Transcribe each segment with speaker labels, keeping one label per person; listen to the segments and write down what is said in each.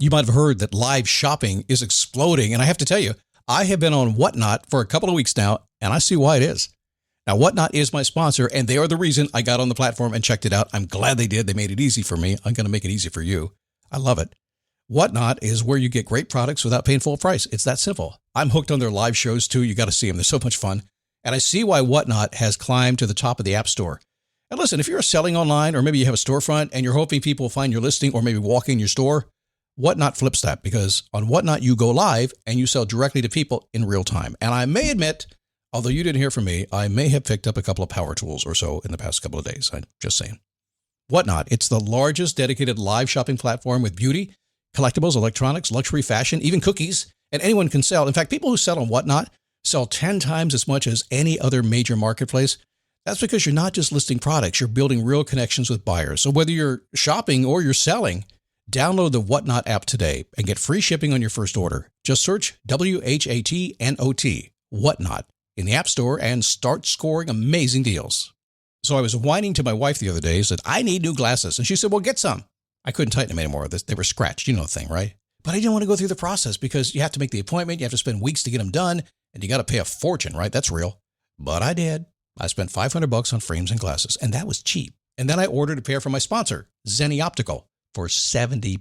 Speaker 1: You might have heard that live shopping is exploding. And I have to tell you, I have been on Whatnot for a couple of weeks now, and I see why it is. Now, Whatnot is my sponsor, and they are the reason I got on the platform and checked it out. I'm glad they did. They made it easy for me. I'm going to make it easy for you. I love it. Whatnot is where you get great products without paying full price. It's that simple. I'm hooked on their live shows, too. You got to see them. They're so much fun. And I see why Whatnot has climbed to the top of the App Store. And listen, if you're selling online, or maybe you have a storefront and you're hoping people will find your listing or maybe walk in your store, Whatnot flips that, because on Whatnot, you go live and you sell directly to people in real time. And I may admit, although you didn't hear from me, I may have picked up a couple of power tools or so in the past couple of days. I'm just saying. Whatnot, it's the largest dedicated live shopping platform with beauty, collectibles, electronics, luxury, fashion, even cookies, and anyone can sell. In fact, people who sell on Whatnot sell 10 times as much as any other major marketplace. That's because you're not just listing products, you're building real connections with buyers. So whether you're shopping or you're selling, download the Whatnot app today and get free shipping on your first order. Just search WHATNOT, Whatnot, in the App Store and start scoring amazing deals. So I was whining to my wife the other day, said, I need new glasses. And she said, well, get some. I couldn't tighten them anymore. They were scratched. You know the thing, right? But I didn't want to go through the process because you have to make the appointment. You have to spend weeks to get them done. And you got to pay a fortune, right? That's real. But I did. I spent $500 on frames and glasses, and that was cheap. And then I ordered a pair from my sponsor, Zenni Optical, for $70.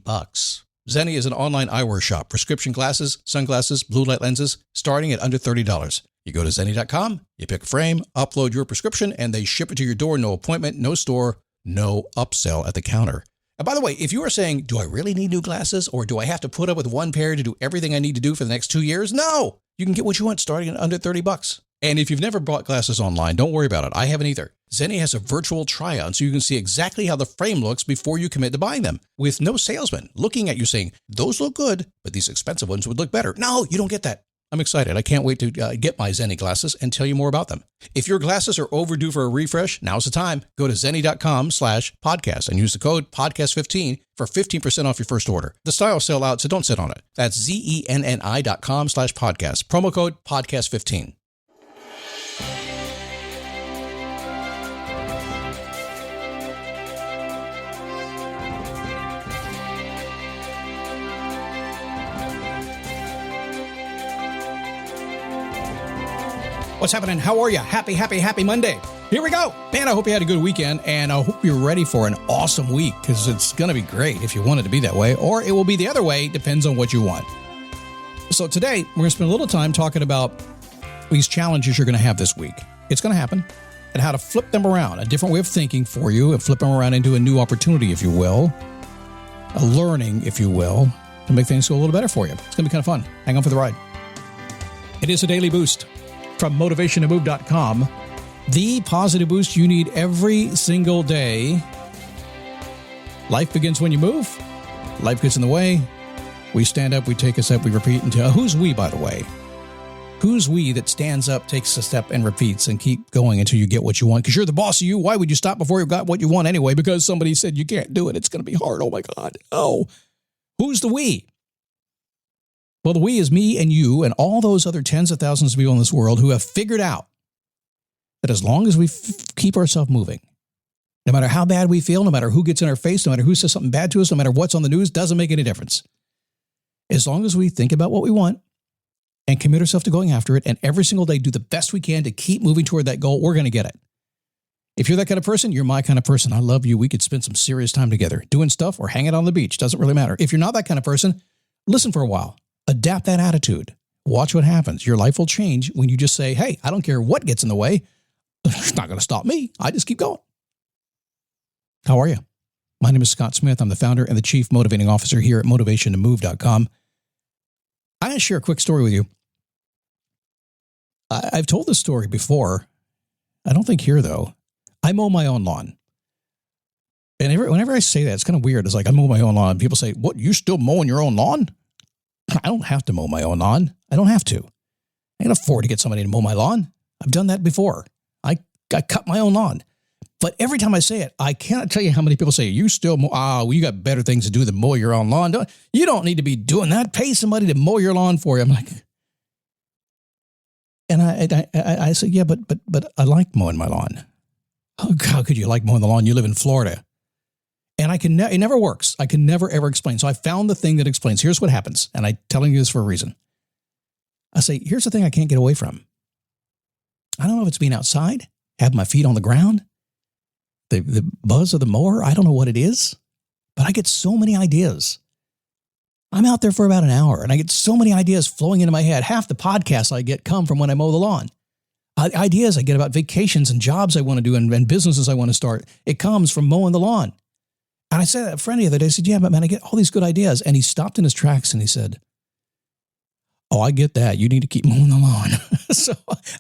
Speaker 1: Zenni is an online eyewear shop, prescription glasses, sunglasses, blue light lenses, starting at under $30. You go to Zenni.com, you pick a frame, upload your prescription, and they ship it to your door. No appointment, no store, no upsell at the counter. And by the way, if you are saying, do I really need new glasses, or do I have to put up with one pair to do everything I need to do for the next 2 years? No, you can get what you want starting at under $30. And if you've never bought glasses online, don't worry about it. I haven't either. Zenni has a virtual try-on so you can see exactly how the frame looks before you commit to buying them, with no salesman looking at you saying, those look good, but these expensive ones would look better. No, you don't get that. I'm excited. I can't wait to get my Zenni glasses and tell you more about them. If your glasses are overdue for a refresh, now's the time. Go to Zenni.com/podcast and use the code podcast15 for 15% off your first order. The styles sell out, so don't sit on it. That's ZENNI.com/podcast. Promo code podcast15. What's happening? How are you? Happy Monday. Here we go. Man, I hope you had a good weekend, and I hope you're ready for an awesome week, because it's going to be great if you want it to be that way, or it will be the other way. Depends on what you want. So today, we're going to spend a little time talking about these challenges you're going to have this week. It's going to happen, and how to flip them around, a different way of thinking for you, and flip them around into a new opportunity, if you will, a learning, if you will, to make things go a little better for you. It's going to be kind of fun. Hang on for the ride. It is a daily boost from motivationtomove.com, the positive boost you need every single day. Life begins when you move. Life gets in the way. We stand up, we take a step, we repeat until... Who's we, by the way? Who's we that stands up, takes a step, and repeats and keep going until you get what you want? Because you're the boss of you. Why would you stop before you got what you want anyway? Because somebody said you can't do it. It's going to be hard. Oh, my God. Oh. Who's the we? Well, the we is me and you and all those other tens of thousands of people in this world who have figured out that as long as we keep ourselves moving, no matter how bad we feel, no matter who gets in our face, no matter who says something bad to us, no matter what's on the news, doesn't make any difference. As long as we think about what we want and commit ourselves to going after it, and every single day do the best we can to keep moving toward that goal, we're going to get it. If you're that kind of person, you're my kind of person. I love you. We could spend some serious time together doing stuff or hanging out on the beach. Doesn't really matter. If you're not that kind of person, listen for a while. Adapt that attitude. Watch what happens. Your life will change when you just say, hey, I don't care what gets in the way. It's not going to stop me. I just keep going. How are you? My name is Scott Smith. I'm the founder and the chief motivating officer here at motivationtomove.com. I'm going to share a quick story with you. I've told this story before. I don't think here, though. I mow my own lawn. And whenever I say that, it's kind of weird. It's like, I mow my own lawn. People say, what, you still mowing your own lawn? I don't have to mow my own lawn. I don't have to. I can afford to get somebody to mow my lawn. I've done that before. I cut my own lawn. But every time I say it, I cannot tell you how many people say, you still mow, well, you got better things to do than mow your own lawn. You don't need to be doing that. Pay somebody to mow your lawn for you. I'm like, and I say, yeah, but I like mowing my lawn. How could you like mowing the lawn? You live in Florida. And And it never works. I can never, ever explain. So I found the thing that explains. Here's what happens. And I'm telling you this for a reason. I say, here's the thing I can't get away from. I don't know if it's being outside, have my feet on the ground, the buzz of the mower. I don't know what it is, but I get so many ideas. I'm out there for about an hour and I get so many ideas flowing into my head. Half the podcasts I get come from when I mow the lawn. Ideas I get about vacations and jobs I want to do and businesses I want to start. It comes from mowing the lawn. And I said to a friend the other day, I said, yeah, but man, I get all these good ideas. And he stopped in his tracks and he said, oh, I get that. You need to keep mowing the lawn. So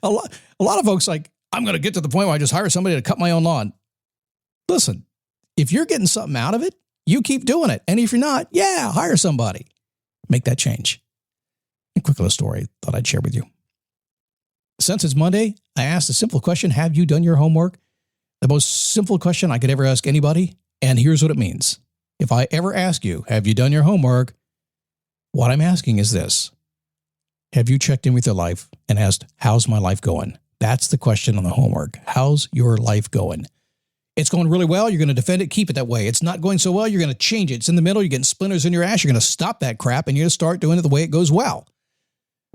Speaker 1: a lot of folks like, I'm going to get to the point where I just hire somebody to cut my own lawn. Listen, if you're getting something out of it, you keep doing it. And if you're not, hire somebody. Make that change. A quick little story thought I'd share with you. Since it's Monday, I asked a simple question. Have you done your homework? The most simple question I could ever ask anybody. And here's what it means. If I ever ask you, have you done your homework? What I'm asking is this. Have you checked in with your life and asked, how's my life going? That's the question on the homework. How's your life going? It's going really well. You're going to defend it. Keep it that way. It's not going so well. You're going to change it. It's in the middle. You're getting splinters in your ass. You're going to stop that crap and you're going to start doing it the way it goes well.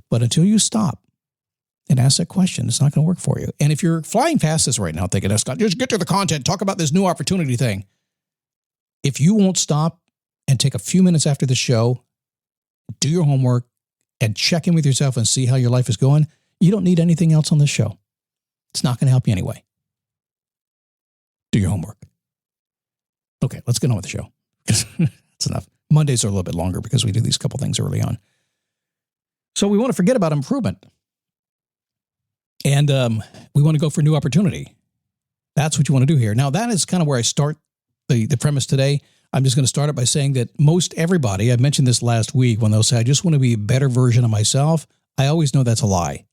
Speaker 1: But until you stop and ask that question, it's not going to work for you. And if you're flying past this right now thinking, Scott, just get to the content, talk about this new opportunity thing. If you won't stop and take a few minutes after the show, do your homework and check in with yourself and see how your life is going, you don't need anything else on this show. It's not going to help you anyway. Do your homework. Okay, let's get on with the show. That's enough. Mondays are a little bit longer because we do these couple things early on. So we want to forget about improvement. And we want to go for new opportunity. That's what you want to do here. Now, that is kind of where I start the premise today. I'm just going to start it by saying that most everybody, I mentioned this last week, when they'll say, I just want to be a better version of myself, I always know that's a lie.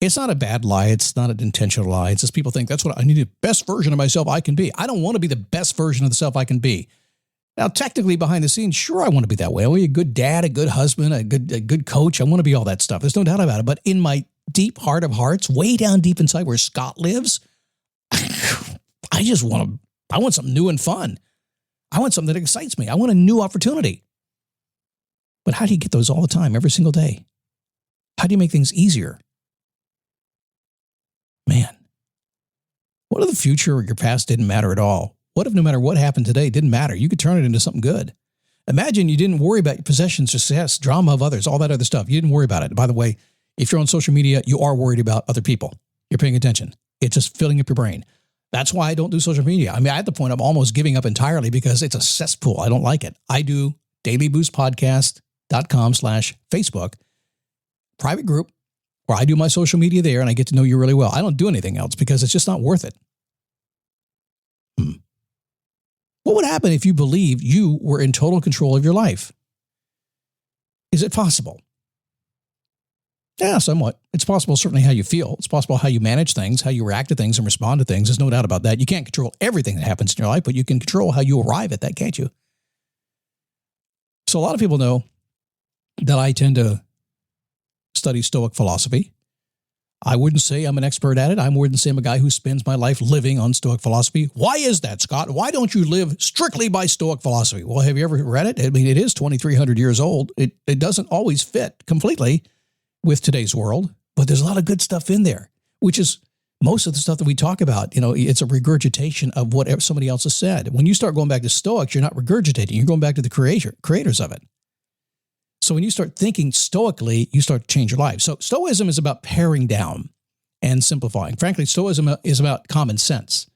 Speaker 1: It's not a bad lie. It's not an intentional lie. It's just people think that's what I need, the best version of myself I can be. I don't want to be the best version of the self I can be. Now, technically behind the scenes, sure, I want to be that way. I want to be a good dad, a good husband, a good coach. I want to be all that stuff. There's no doubt about it. But in my deep heart of hearts, way down deep inside where Scott lives, I want something new and fun. I want something that excites me. I want a new opportunity. But how do you get those all the time, every single day? How do you make things easier? Man, what if the future or your past didn't matter at all? What if no matter what happened today, it didn't matter? You could turn it into something good. Imagine you didn't worry about your possessions, success, drama of others, all that other stuff. You didn't worry about it. By the way, if you're on social media, you are worried about other people. You're paying attention. It's just filling up your brain. That's why I don't do social media. I mean, at the point I'm almost giving up entirely because it's a cesspool. I don't like it. I do dailyboostpodcast.com/Facebook private group where I do my social media there and I get to know you really well. I don't do anything else because it's just not worth it. What would happen if you believed you were in total control of your life? Is it possible? Yeah, somewhat. It's possible certainly how you feel. It's possible how you manage things, how you react to things and respond to things. There's no doubt about that. You can't control everything that happens in your life, but you can control how you arrive at that, can't you? So a lot of people know that I tend to study Stoic philosophy. I wouldn't say I'm an expert at it. I wouldn't say I'm a guy who spends my life living on Stoic philosophy. Why is that, Scott? Why don't you live strictly by Stoic philosophy? Well, have you ever read it? I mean, it is 2,300 years old. It doesn't always fit completely with today's world, but there's a lot of good stuff in there, which is most of the stuff that we talk about. You know, it's a regurgitation of what somebody else has said. When you start going back to Stoics, you're not regurgitating. You're going back to the creators of it. So when you start thinking stoically, you start to change your life. So Stoicism is about paring down and simplifying. Frankly, Stoicism is about common sense.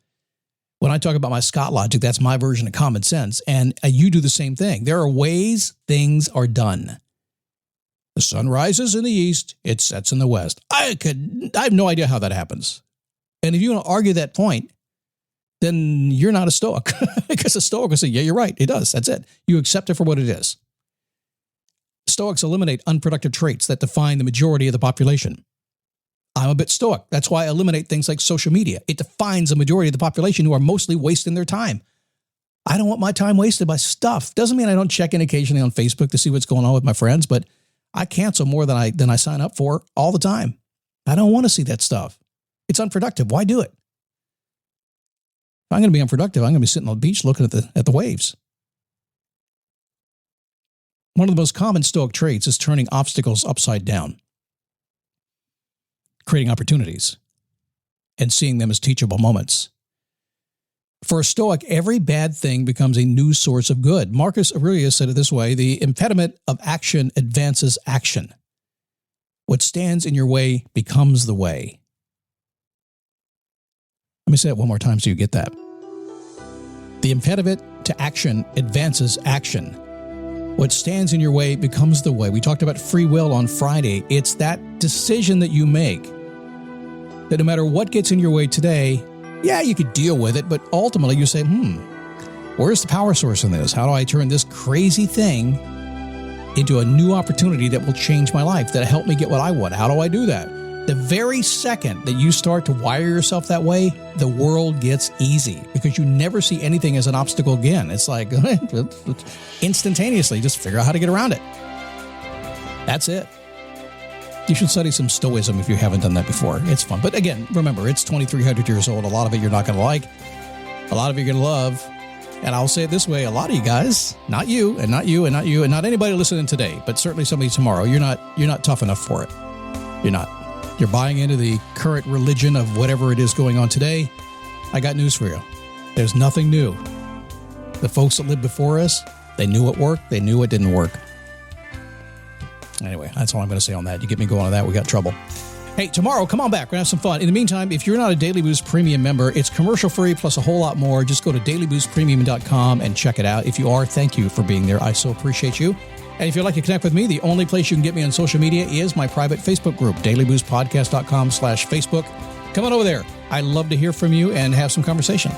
Speaker 1: When I talk about my Scott logic, that's my version of common sense. And you do the same thing. There are ways things are done. The sun rises in the east, it sets in the west. I have no idea how that happens. And if you want to argue that point, then you're not a Stoic. Because a Stoic will say, yeah, you're right, it does. That's it. You accept it for what it is. Stoics eliminate unproductive traits that define the majority of the population. I'm a bit Stoic. That's why I eliminate things like social media. It defines the majority of the population who are mostly wasting their time. I don't want my time wasted by stuff. Doesn't mean I don't check in occasionally on Facebook to see what's going on with my friends, but I cancel more than I sign up for all the time. I don't want to see that stuff. It's unproductive. Why do it? I'm going to be unproductive. I'm going to be sitting on the beach looking at the waves. One of the most common Stoic traits is turning obstacles upside down, creating opportunities, and seeing them as teachable moments. For a Stoic, every bad thing becomes a new source of good. Marcus Aurelius said it this way: the impediment of action advances action. What stands in your way becomes the way. Let me say it one more time so you get that. The impediment to action advances action. What stands in your way becomes the way. We talked about free will on Friday. It's that decision that you make that no matter what gets in your way today, yeah, you could deal with it, but ultimately you say, where's the power source in this? How do I turn this crazy thing into a new opportunity that will change my life, that'll help me get what I want? How do I do that? The very second that you start to wire yourself that way, the world gets easy because you never see anything as an obstacle again. It's like instantaneously, just figure out how to get around it. That's it. You should study some Stoicism if you haven't done that before. It's fun. But again, remember, it's 2,300 years old. A lot of it you're not going to like. A lot of it you're going to love. And I'll say it this way, a lot of you guys, not you, and not you, and not you, and not anybody listening today, but certainly somebody tomorrow, you're not tough enough for it. You're not. You're buying into the current religion of whatever it is going on today. I got news for you. There's nothing new. The folks that lived before us, they knew what worked. They knew what didn't work. Anyway, that's all I'm going to say on that. You get me going on that, we got trouble. Hey, tomorrow, come on back. We're going to have some fun. In the meantime, if you're not a Daily Boost Premium member, it's commercial free plus a whole lot more. Just go to dailyboostpremium.com and check it out. If you are, thank you for being there. I so appreciate you. And if you'd like to connect with me, the only place you can get me on social media is my private Facebook group, dailyboostpodcast.com/Facebook. Come on over there. I'd love to hear from you and have some conversation.